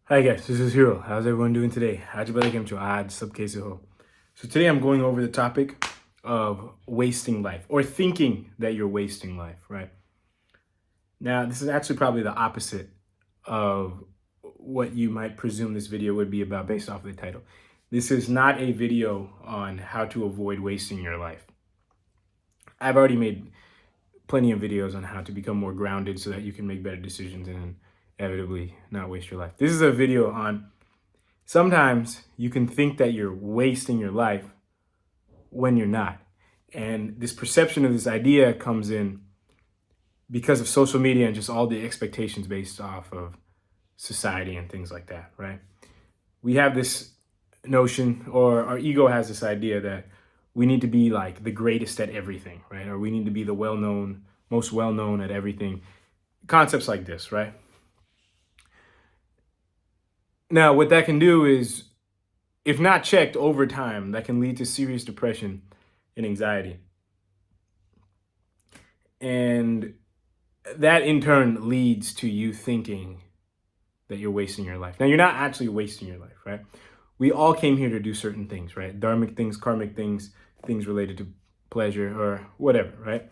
Hi guys, this is Hero. How's everyone doing today? आज बता केम छो? आज सब कैसे हो? So today I'm going over the topic of wasting life or thinking that you're wasting life, right? Now, this is actually probably the opposite of what you might presume this video would be about based off of the title. This is not a video on how to avoid wasting your life. I've already made plenty of videos on how to become more grounded so that you can make better decisions and inevitably not waste your life. This is a video on sometimes you can think that you're wasting your life when you're not. And this perception of this idea comes in because of social media and just all the expectations based off of society and things like that, right? We have this notion, or our ego has this idea that we need to be like the greatest at everything, right? Or we need to be the most well known at everything. Concepts like this, right? Now, what that can do is, if not checked over time, that can lead to serious depression and anxiety. And that in turn leads to you thinking that you're wasting your life. Now, you're not actually wasting your life, right? We all came here to do certain things, right? Dharmic things, karmic things, things related to pleasure or whatever, right?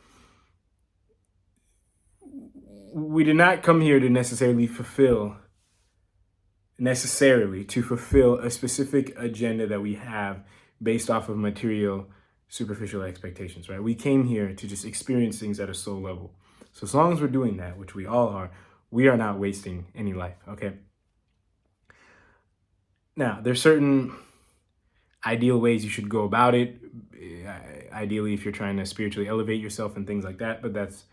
We did not come here to necessarily fulfill a specific agenda that we have based off of material, superficial expectations, right? We came here to just experience things at a soul level. So as long as we're doing that, which we all are, we are not wasting any life, okay? Now, there's certain ideal ways you should go about it. Ideally, if you're trying to spiritually elevate yourself and things like that, but that's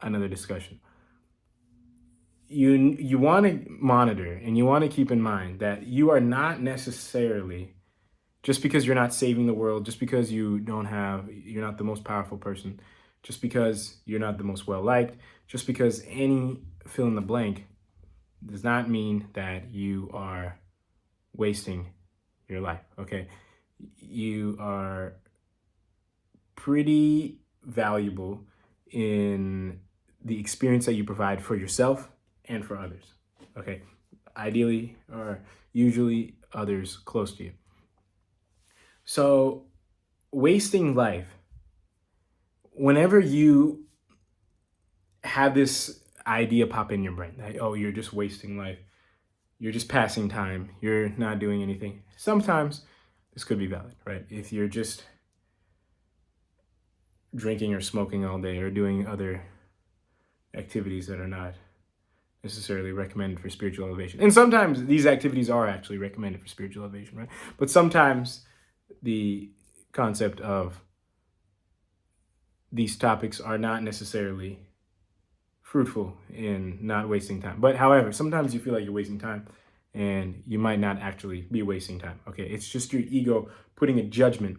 another discussion. You want to monitor and you want to keep in mind that you are not necessarily, just because you're not saving the world, just because you're not the most powerful person, just because you're not the most well-liked, just because any fill in the blank does not mean that you are wasting your life, okay? You are pretty valuable in the experience that you provide for yourself and for others, okay? Ideally, or usually others close to you. So wasting life, whenever you have this idea pop in your brain that, oh, you're just wasting life, you're just passing time, you're not doing anything. Sometimes this could be valid, right? If you're just drinking or smoking all day or doing other activities that are not necessarily recommended for spiritual elevation. And sometimes these activities are actually recommended for spiritual elevation, right? But sometimes the concept of these topics are not necessarily fruitful in not wasting time. But however, sometimes you feel like you're wasting time and you might not actually be wasting time. Okay, it's just your ego putting a judgment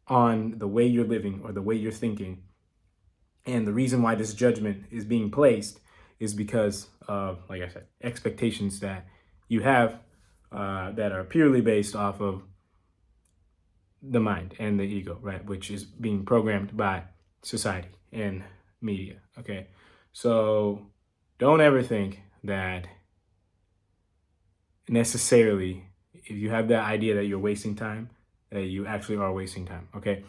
on the way you're living or the way you're thinking. And the reason why this judgment is being placed is because of, like I said, expectations that you have that are purely based off of the mind and the ego, right? Which is being programmed by society and media, okay? So don't ever think that necessarily, if you have that idea that you're wasting time, that you actually are wasting time, okay?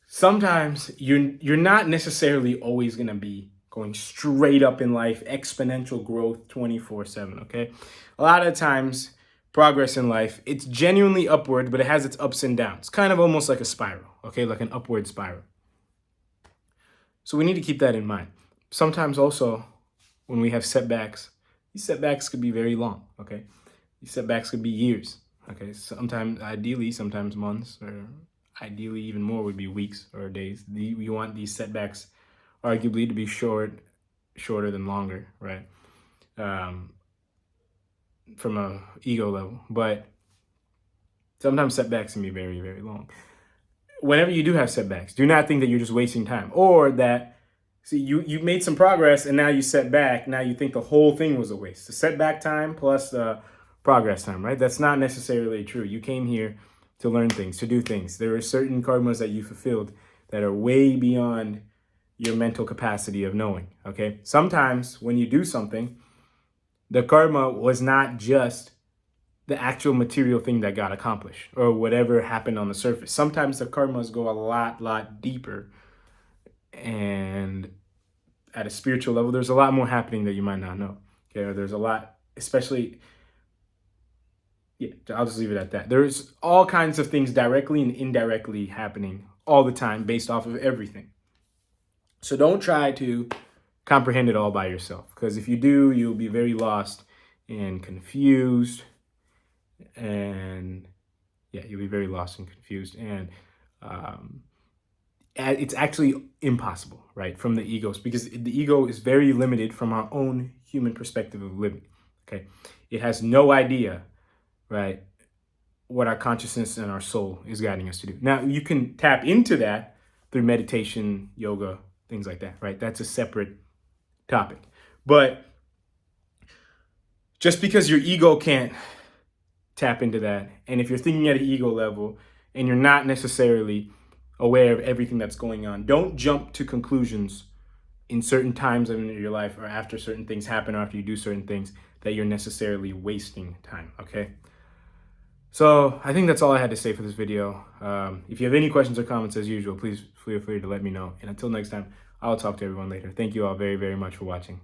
Sometimes you're not necessarily always gonna be going straight up in life, exponential growth 24/7, okay? A lot of times, progress in life, it's genuinely upward, but it has its ups and downs, kind of almost like a spiral, okay? Like an upward spiral. So we need to keep that in mind. Sometimes also, when we have setbacks, these setbacks could be very long, okay? These setbacks could be years, okay? Ideally, sometimes months, or ideally even more would be weeks or days. We want these setbacks arguably to be shorter than longer, right? From a ego level, but sometimes setbacks can be very, very long. Whenever you do have setbacks, do not think that you're just wasting time, or that, see, you made some progress and now you set back. Now you think the whole thing was a waste. The setback time plus the progress time, right? That's not necessarily true. You came here to learn things, to do things. There are certain karmas that you fulfilled that are way beyond your mental capacity of knowing, okay? Sometimes when you do something, The karma was not just the actual material thing that got accomplished or whatever happened on the surface. Sometimes the karmas go a lot deeper, and at a spiritual level, there's a lot more happening that you might not know. Okay, or there's a lot, especially, yeah, I'll just leave it at that. There's all kinds of things directly and indirectly happening all the time based off of everything. So don't try to comprehend it all by yourself, because if you do, you'll be very lost and confused, and yeah, you'll be very lost and confused, and it's actually impossible, right, from the egos, because the ego is very limited from our own human perspective of living. Okay, it has no idea, right, what our consciousness and our soul is guiding us to do. Now, you can tap into that through meditation, yoga, things like that, right? That's a separate topic. But just because your ego can't tap into that, and if you're thinking at an ego level and you're not necessarily aware of everything that's going on, don't jump to conclusions in certain times of your life or after certain things happen or after you do certain things that you're necessarily wasting time, okay? So I think that's all I had to say for this video. If you have any questions or comments, as usual, please feel free to let me know. And until next time, I'll talk to everyone later. Thank you all very, very much for watching.